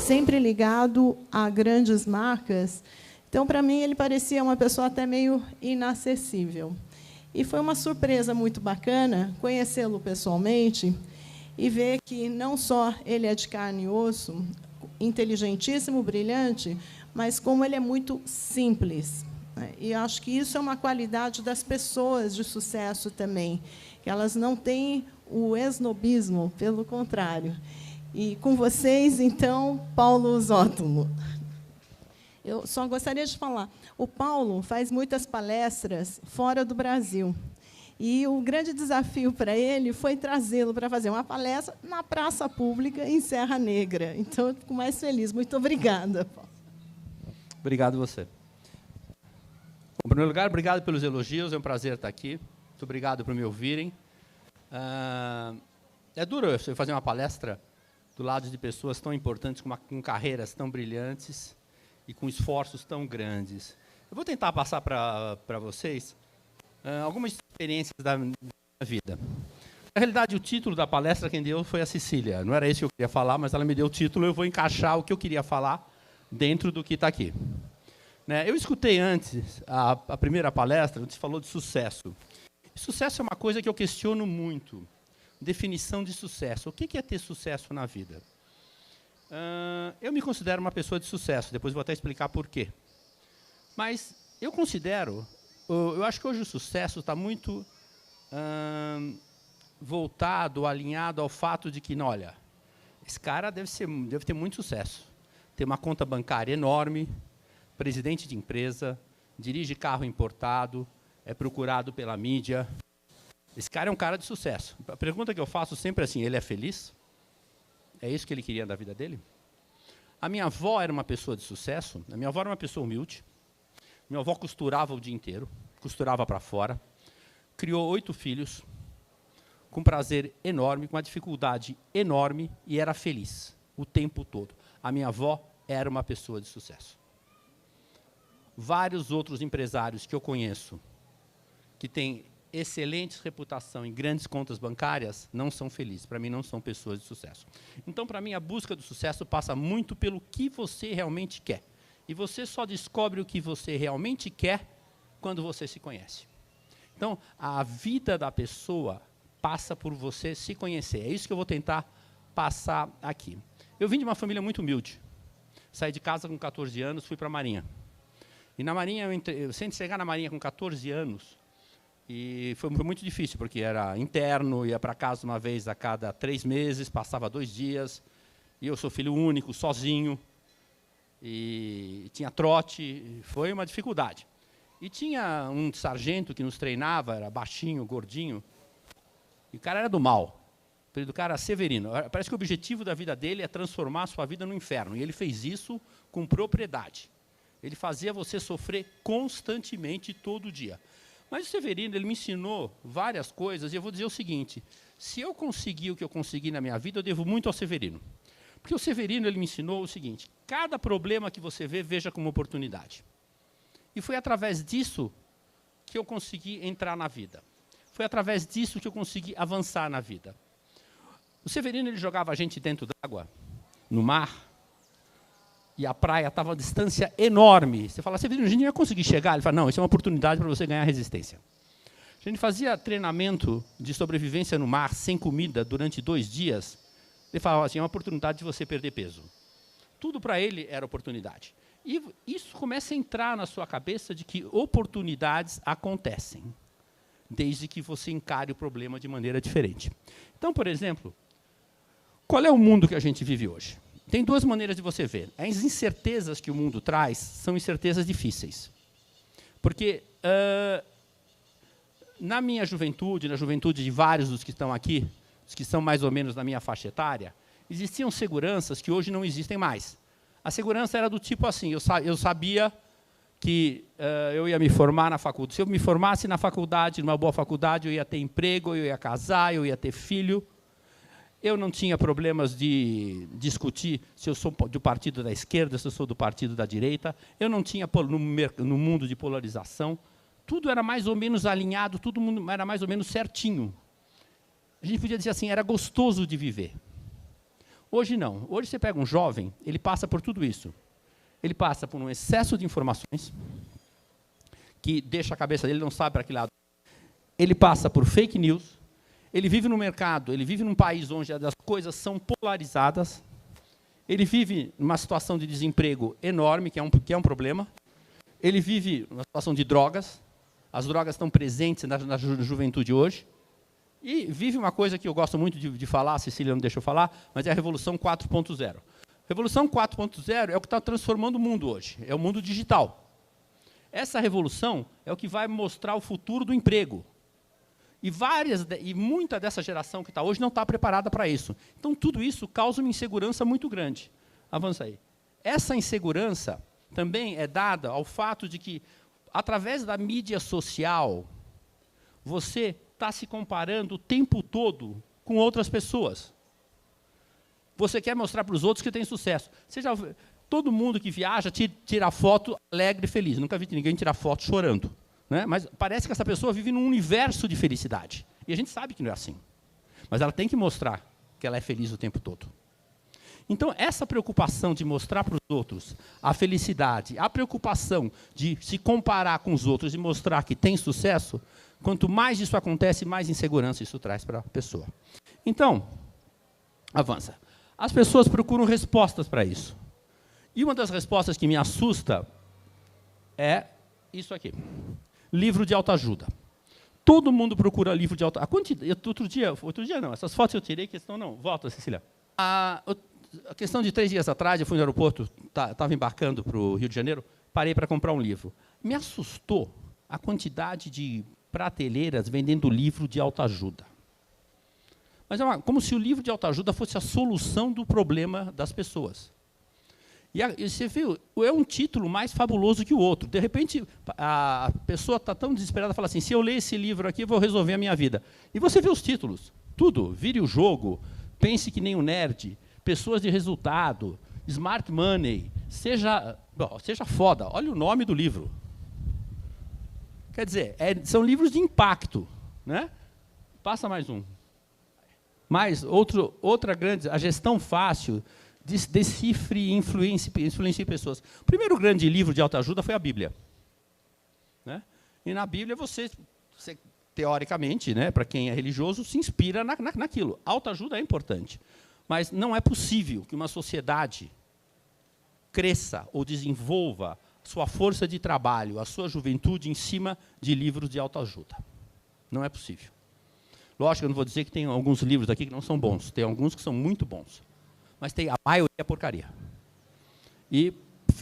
sempre ligado a grandes marcas. Então, para mim, ele parecia uma pessoa até meio inacessível. E foi uma surpresa muito bacana conhecê-lo pessoalmente e ver que não só ele é de carne e osso, inteligentíssimo, brilhante, mas como ele é muito simples. E acho que isso é uma qualidade das pessoas de sucesso também, que elas não têm o esnobismo, pelo contrário. E com vocês, então, Paulo Zótolo. Eu só gostaria de falar, o Paulo faz muitas palestras fora do Brasil. E o grande desafio para ele foi trazê-lo para fazer uma palestra na praça pública em Serra Negra. Então, eu fico mais feliz. Muito obrigada, Paulo. Obrado você. Em primeiro lugar, obrigado pelos elogios, é um prazer estar aqui. Muito obrigado por me ouvirem. É duro eu fazer uma palestra do lado de pessoas tão importantes, com carreiras tão brilhantes e com esforços tão grandes. Eu vou tentar passar para vocês algumas experiências da minha vida. Na realidade, o título da palestra quem deu foi a Cecília. Não era isso que eu queria falar, mas ela me deu o título, eu vou encaixar o que eu queria falar dentro do que está aqui. Eu escutei antes a primeira palestra, onde se falou de sucesso. Sucesso é uma coisa que eu questiono muito. Definição de sucesso. O que é ter sucesso na vida? Eu me considero uma pessoa de sucesso, depois vou até explicar por quê. Mas eu acho que hoje o sucesso está muito voltado, alinhado ao fato de que, olha, esse cara deve ter muito sucesso. Tem uma conta bancária enorme, presidente de empresa, dirige carro importado, é procurado pela mídia. Esse cara é um cara de sucesso. A pergunta que eu faço sempre é assim, ele é feliz? É isso que ele queria da vida dele? A minha avó era uma pessoa de sucesso, a minha avó era uma pessoa humilde, minha avó costurava o dia inteiro, costurava para fora, criou 8 filhos, com prazer enorme, com uma dificuldade enorme, e era feliz o tempo todo. A minha avó era uma pessoa de sucesso. Vários outros empresários que eu conheço, que têm excelente reputação em grandes contas bancárias, não são felizes. Para mim, não são pessoas de sucesso. Então, para mim, a busca do sucesso passa muito pelo que você realmente quer. E você só descobre o que você realmente quer quando você se conhece. Então, a vida da pessoa passa por você se conhecer. É isso que eu vou tentar passar aqui. Eu vim de uma família muito humilde. Saí de casa com 14 anos, fui para a Marinha. E na Marinha, eu sempre chegar na Marinha com 14 anos, e foi muito difícil, porque era interno, ia para casa uma vez a cada 3 meses, passava 2 dias, e eu sou filho único, sozinho, e tinha trote, foi uma dificuldade. E tinha um sargento que nos treinava, era baixinho, gordinho, e o cara era do mal. O cara era Severino. Parece que o objetivo da vida dele é transformar a sua vida no inferno, e ele fez isso com propriedade. Ele fazia você sofrer constantemente, todo dia. Mas o Severino, ele me ensinou várias coisas, e eu vou dizer o seguinte, se eu conseguir o que eu consegui na minha vida, eu devo muito ao Severino. Porque o Severino, ele me ensinou o seguinte, cada problema que você vê, veja como oportunidade. E foi através disso que eu consegui entrar na vida. Foi através disso que eu consegui avançar na vida. O Severino, ele jogava a gente dentro d'água, no mar, e a praia estava a uma distância enorme. Você fala, Severino, a gente não ia conseguir chegar. Ele fala, não, isso é uma oportunidade para você ganhar resistência. A gente fazia treinamento de sobrevivência no mar, sem comida, durante 2 dias. Ele falava assim, é uma oportunidade de você perder peso. Tudo para ele era oportunidade. E isso começa a entrar na sua cabeça de que oportunidades acontecem, desde que você encare o problema de maneira diferente. Então, por exemplo, qual é o mundo que a gente vive hoje? Tem 2 maneiras de você ver. As incertezas que o mundo traz são incertezas difíceis. Porque, na minha juventude, na juventude de vários dos que estão aqui, os que são mais ou menos da minha faixa etária, existiam seguranças que hoje não existem mais. A segurança era do tipo assim, eu sabia que eu ia me formar na faculdade. Se eu me formasse na faculdade, numa boa faculdade, eu ia ter emprego, eu ia casar, eu ia ter filho. Eu não tinha problemas de discutir se eu sou do partido da esquerda, se eu sou do partido da direita. Eu não tinha, no mundo de polarização, tudo era mais ou menos alinhado, todo mundo era mais ou menos certinho. A gente podia dizer assim, era gostoso de viver. Hoje não. Hoje você pega um jovem, ele passa por tudo isso. Ele passa por um excesso de informações, que deixa a cabeça dele, não sabe para que lado. Ele passa por fake news, ele vive no mercado, ele vive num país onde as coisas são polarizadas, ele vive numa situação de desemprego enorme, que é um problema, ele vive numa situação de drogas, as drogas estão presentes na juventude hoje, e vive uma coisa que eu gosto muito de falar, a Cecília não deixa eu falar, mas é a Revolução 4.0. Revolução 4.0 é o que está transformando o mundo hoje, é o mundo digital. Essa revolução é o que vai mostrar o futuro do emprego. E muita dessa geração que está hoje não está preparada para isso. Então, tudo isso causa uma insegurança muito grande. Avança aí. Essa insegurança também é dada ao fato de que, através da mídia social, você está se comparando o tempo todo com outras pessoas. Você quer mostrar para os outros que tem sucesso. Todo mundo que viaja tira foto alegre e feliz. Nunca vi ninguém tirar foto chorando. Né? Mas parece que essa pessoa vive num universo de felicidade. E a gente sabe que não é assim. Mas ela tem que mostrar que ela é feliz o tempo todo. Então, essa preocupação de mostrar para os outros a felicidade, a preocupação de se comparar com os outros e mostrar que tem sucesso, quanto mais isso acontece, mais insegurança isso traz para a pessoa. Então, avança. As pessoas procuram respostas para isso. E uma das respostas que me assusta é isso aqui. Livro de autoajuda. Todo mundo procura livro de autoajuda. Outro dia não, essas fotos eu tirei, questão não. Volta, Cecília. A questão de 3 dias atrás, eu fui no aeroporto, estava embarcando para o Rio de Janeiro, parei para comprar um livro. Me assustou a quantidade de prateleiras vendendo livro de autoajuda. Mas é como se o livro de autoajuda fosse a solução do problema das pessoas. E você viu, é um título mais fabuloso que o outro. De repente, a pessoa está tão desesperada, fala assim, se eu ler esse livro aqui, eu vou resolver a minha vida. E você vê os títulos, tudo, vire o jogo, pense que nem um nerd, pessoas de resultado, smart money, seja foda, olha o nome do livro. Quer dizer, são livros de impacto. Né? Passa mais um. Outra grande, a gestão fácil, decifre e influencie pessoas. O primeiro grande livro de autoajuda foi a Bíblia. Né? E na Bíblia você teoricamente, né, para quem é religioso, se inspira naquilo. Autoajuda é importante. Mas não é possível que uma sociedade cresça ou desenvolva sua força de trabalho, a sua juventude em cima de livros de autoajuda. Não é possível. Lógico, eu não vou dizer que tem alguns livros aqui que não são bons. Tem alguns que são muito bons. Mas a maioria é porcaria. E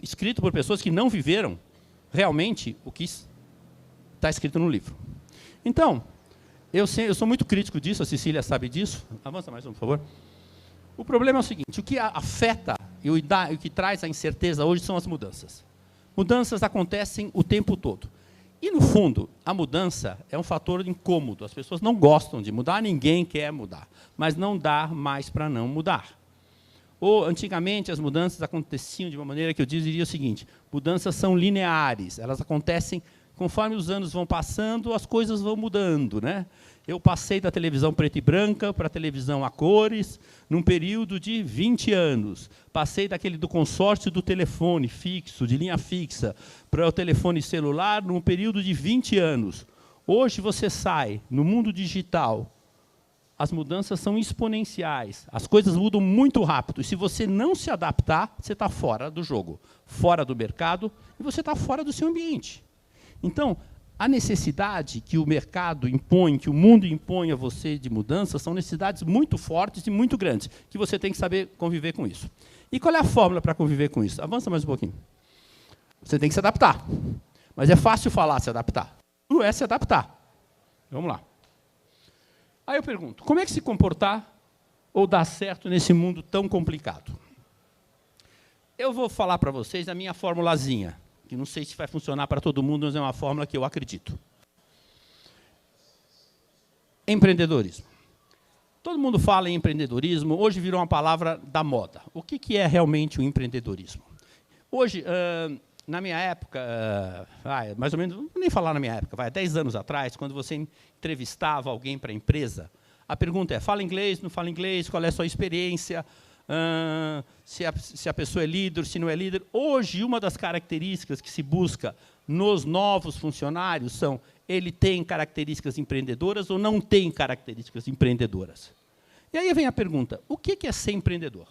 escrito por pessoas que não viveram realmente o que está escrito no livro. Então, eu sou muito crítico disso, a Cecília sabe disso. Avança mais um, por favor. O problema é o seguinte, o que afeta e o que traz a incerteza hoje são as mudanças. Mudanças acontecem o tempo todo. E, no fundo, a mudança é um fator incômodo. As pessoas não gostam de mudar, ninguém quer mudar. Mas não dá mais para não mudar. Ou, antigamente, as mudanças aconteciam de uma maneira que eu diria o seguinte, mudanças são lineares, elas acontecem conforme os anos vão passando, as coisas vão mudando. Né? Eu passei da televisão preta e branca para a televisão a cores, num período de 20 anos. Passei do consórcio do telefone fixo, de linha fixa, para o telefone celular, num período de 20 anos. Hoje você sai no mundo digital, as mudanças são exponenciais, as coisas mudam muito rápido. E se você não se adaptar, você está fora do jogo, fora do mercado, e você está fora do seu ambiente. Então, a necessidade que o mercado impõe, que o mundo impõe a você de mudança, são necessidades muito fortes e muito grandes, que você tem que saber conviver com isso. E qual é a fórmula para conviver com isso? Avança mais um pouquinho. Você tem que se adaptar. Mas é fácil falar se adaptar. Tudo é se adaptar. Vamos lá. Aí eu pergunto, como é que se comportar ou dar certo nesse mundo tão complicado? Eu vou falar para vocês a minha formulazinha, que não sei se vai funcionar para todo mundo, mas é uma fórmula que eu acredito. Empreendedorismo. Todo mundo fala em empreendedorismo, hoje virou uma palavra da moda. O que é realmente o empreendedorismo? Hoje, na minha época, mais ou menos, não vou nem falar na minha época, 10 anos atrás, quando você entrevistava alguém para a empresa, a pergunta é, fala inglês, não fala inglês, qual é a sua experiência, se a pessoa é líder, se não é líder. Hoje, uma das características que se busca nos novos funcionários são: ele tem características empreendedoras ou não tem características empreendedoras? E aí vem a pergunta: o que é ser empreendedor?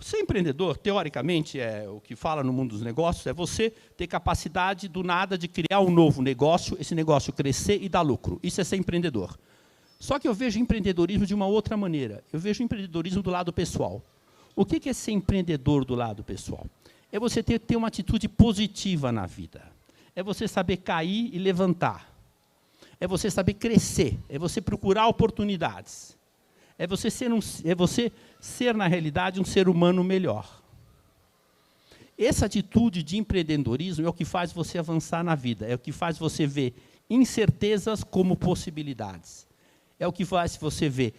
Ser empreendedor, teoricamente, é o que fala no mundo dos negócios, é você ter capacidade, do nada, de criar um novo negócio, esse negócio crescer e dar lucro. Isso é ser empreendedor. Só que eu vejo empreendedorismo de uma outra maneira. Eu vejo empreendedorismo do lado pessoal. O que é ser empreendedor do lado pessoal? É você ter uma atitude positiva na vida. É você saber cair e levantar. É você saber crescer. É você procurar oportunidades. É você ser, na realidade, um ser humano melhor. Essa atitude de empreendedorismo é o que faz você avançar na vida. É o que faz você ver incertezas como possibilidades. É o que faz você ver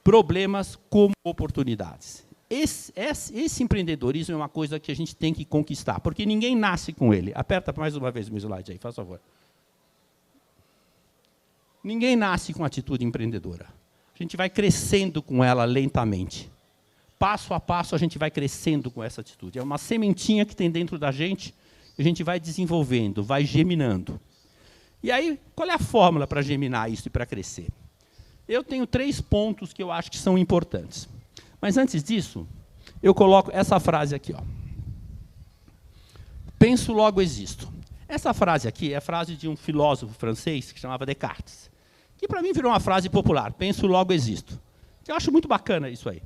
problemas como oportunidades. Esse empreendedorismo é uma coisa que a gente tem que conquistar, porque ninguém nasce com ele. Aperta mais uma vez o meu slide aí, faz favor. Ninguém nasce com atitude empreendedora. A gente vai crescendo com ela lentamente. Passo a passo, a gente vai crescendo com essa atitude. É uma sementinha que tem dentro da gente, a gente vai desenvolvendo, vai germinando. E aí, qual é a fórmula para germinar isso e para crescer? Eu tenho 3 pontos que eu acho que são importantes. Mas, antes disso, eu coloco essa frase aqui. Ó. Penso, logo existo. Essa frase aqui é a frase de um filósofo francês que chamava Descartes, que, para mim, virou uma frase popular. Penso, logo existo. Eu acho muito bacana isso aí.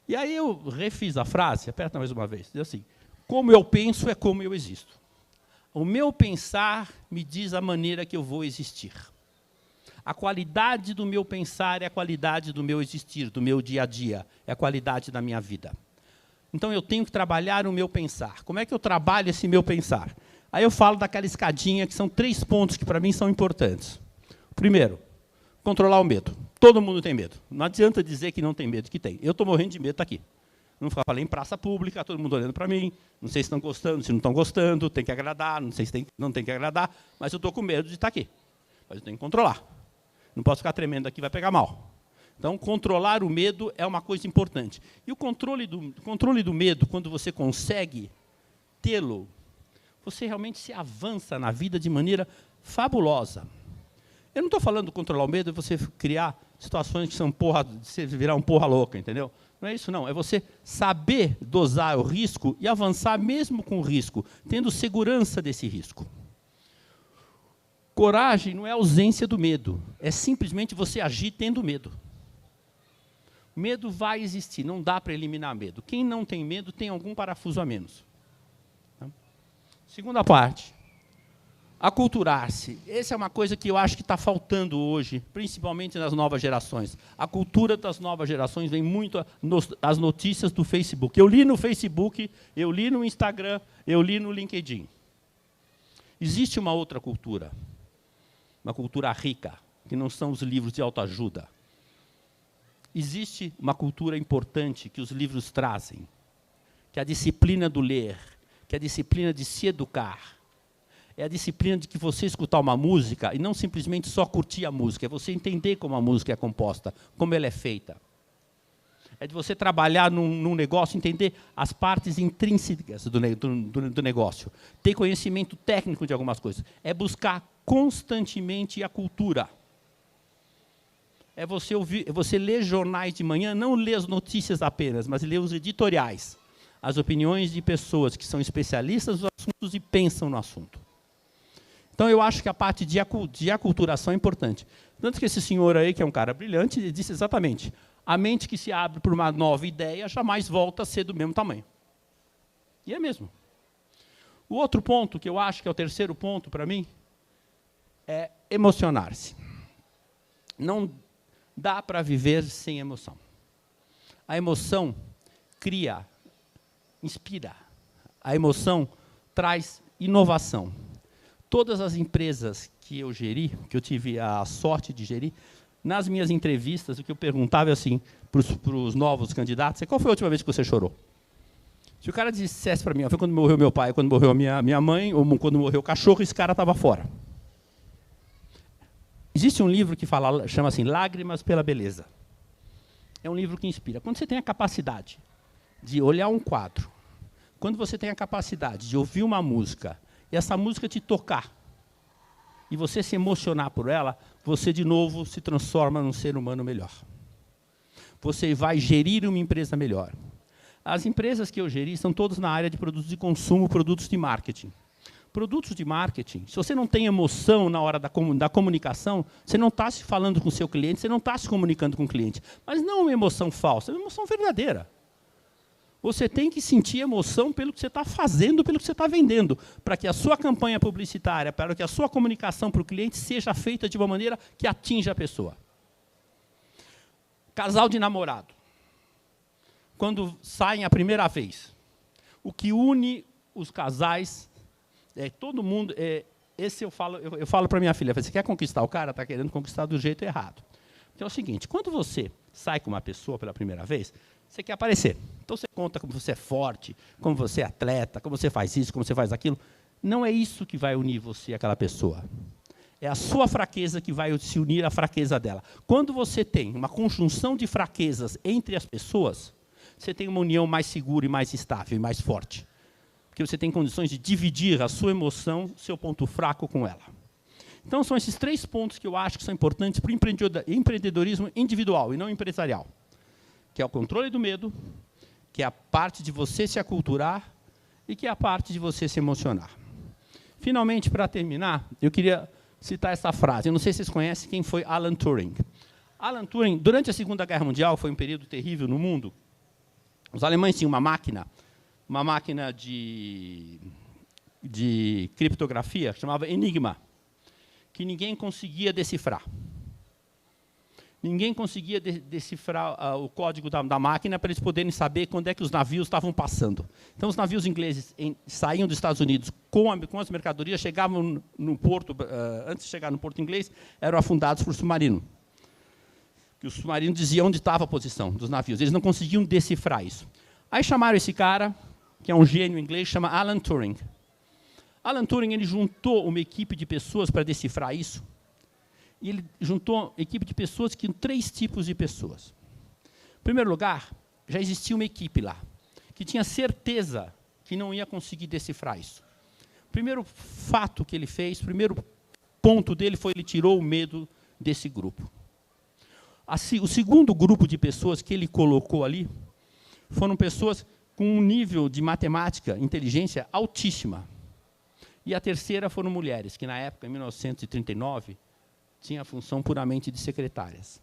E aí eu refiz a frase, aperta mais uma vez, diz assim: como eu penso é como eu existo. O meu pensar me diz a maneira que eu vou existir. A qualidade do meu pensar é a qualidade do meu existir, do meu dia a dia, é a qualidade da minha vida. Então, eu tenho que trabalhar o meu pensar. Como é que eu trabalho esse meu pensar? Aí eu falo daquela escadinha, que são 3 pontos que, para mim, são importantes. Primeiro, controlar o medo. Todo mundo tem medo. Não adianta dizer que não tem medo, que tem. Eu estou morrendo de medo, está aqui. Não falei em praça pública, todo mundo olhando para mim, não sei se estão gostando, se não estão gostando, tem que agradar, não sei se não tem que agradar, mas eu estou com medo de estar aqui. Mas eu tenho que controlar. Não posso ficar tremendo aqui, vai pegar mal. Então, controlar o medo é uma coisa importante. E o controle do medo, quando você consegue tê-lo, você realmente se avança na vida de maneira fabulosa. Eu não estou falando de controlar o medo, é você criar situações que são você virar um porra louca, entendeu? Não é isso, não. É você saber dosar o risco e avançar mesmo com o risco, tendo segurança desse risco. Coragem não é ausência do medo, é simplesmente você agir tendo medo. Medo vai existir, não dá para eliminar medo. Quem não tem medo tem algum parafuso a menos. Segunda parte, aculturar-se. Essa é uma coisa que eu acho que está faltando hoje, principalmente nas novas gerações. A cultura das novas gerações vem muito das notícias do Facebook. Eu li no Facebook, eu li no Instagram, eu li no LinkedIn. Existe uma outra cultura, uma cultura rica, que não são os livros de autoajuda. Existe uma cultura importante que os livros trazem, que é a disciplina do ler, que é a disciplina de se educar. É a disciplina de que você escutar uma música e não simplesmente só curtir a música, é você entender como a música é composta, como ela é feita. É de você trabalhar num negócio, entender as partes intrínsecas do negócio, ter conhecimento técnico de algumas coisas. É buscar constantemente a cultura. É você ler jornais de manhã, não ler as notícias apenas, mas ler os editoriais, as opiniões de pessoas que são especialistas nos assuntos e pensam no assunto. Então, eu acho que a parte de aculturação é importante. Tanto que esse senhor aí, que é um cara brilhante, ele disse exatamente: a mente que se abre para uma nova ideia jamais volta a ser do mesmo tamanho. E é mesmo. O outro ponto, que eu acho que é o terceiro ponto para mim, é emocionar-se. Não dá para viver sem emoção. A emoção cria, inspira. A emoção traz inovação. Todas as empresas que eu geri, que eu tive a sorte de gerir, nas minhas entrevistas, o que eu perguntava assim para os novos candidatos: qual foi a última vez que você chorou? Se o cara dissesse para mim: foi quando morreu meu pai, quando morreu minha mãe, ou quando morreu o cachorro, esse cara estava fora. Existe um livro que chama assim, Lágrimas pela Beleza. É um livro que inspira. Quando você tem a capacidade de olhar um quadro, quando você tem a capacidade de ouvir uma música, e essa música te tocar, e você se emocionar por ela, você, de novo, se transforma num ser humano melhor. Você vai gerir uma empresa melhor. As empresas que eu geri são todas na área de produtos de consumo, produtos de marketing. Produtos de marketing, se você não tem emoção na hora da comunicação, você não está se falando com o seu cliente, você não está se comunicando com o cliente. Mas não uma emoção falsa, é uma emoção verdadeira. Você tem que sentir emoção pelo que você está fazendo, pelo que você está vendendo, para que a sua campanha publicitária, para que a sua comunicação para o cliente seja feita de uma maneira que atinja a pessoa. Casal de namorado. Quando saem a primeira vez, o que une os casais... todo mundo, esse eu falo para minha filha, você quer conquistar o cara? Está querendo conquistar do jeito errado. Então é o seguinte, quando você sai com uma pessoa pela primeira vez, você quer aparecer. Então você conta como você é forte, como você é atleta, como você faz isso, como você faz aquilo. Não é isso que vai unir você e aquela pessoa. É a sua fraqueza que vai se unir à fraqueza dela. Quando você tem uma conjunção de fraquezas entre as pessoas, você tem uma união mais segura e mais estável e mais forte. Porque você tem condições de dividir a sua emoção, seu ponto fraco com ela. Então, são esses 3 pontos que eu acho que são importantes para o empreendedorismo individual e não empresarial. Que é o controle do medo, que é a parte de você se aculturar e que é a parte de você se emocionar. Finalmente, para terminar, eu queria citar essa frase. Eu não sei se vocês conhecem quem foi Alan Turing. Alan Turing, durante a Segunda Guerra Mundial, foi um período terrível no mundo, os alemães tinham uma máquina de criptografia, chamava Enigma, que ninguém conseguia decifrar. Ninguém conseguia decifrar o código da máquina para eles poderem saber quando é que os navios estavam passando. Então, os navios ingleses saíam dos Estados Unidos com as mercadorias, chegavam no porto, antes de chegar no porto inglês, eram afundados por submarino. Que o submarino dizia onde estava a posição dos navios. Eles não conseguiam decifrar isso. Aí chamaram esse cara, que é um gênio inglês, chama Alan Turing. Alan Turing ele juntou uma equipe de pessoas para decifrar isso. E ele juntou uma equipe de pessoas, 3 tipos de pessoas. Em primeiro lugar, já existia uma equipe lá, que tinha certeza que não ia conseguir decifrar isso. O primeiro fato que ele fez, o primeiro ponto dele foi ele tirou o medo desse grupo. Assim, o segundo grupo de pessoas que ele colocou ali foram pessoas com um nível de matemática, inteligência altíssima. E a terceira foram mulheres, que na época, em 1939, tinha a função puramente de secretárias.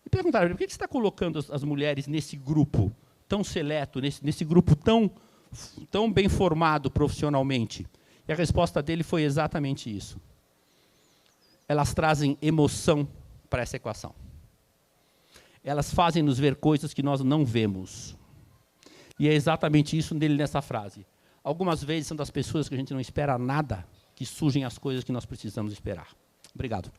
E perguntaram, por que você está colocando as mulheres nesse grupo tão seleto, nesse grupo tão bem formado profissionalmente? E a resposta dele foi exatamente isso. Elas trazem emoção para essa equação. Elas fazem nos ver coisas que nós não vemos. E é exatamente isso dele nessa frase. Algumas vezes são das pessoas que a gente não espera nada, que surgem as coisas que nós precisamos esperar. Obrigado.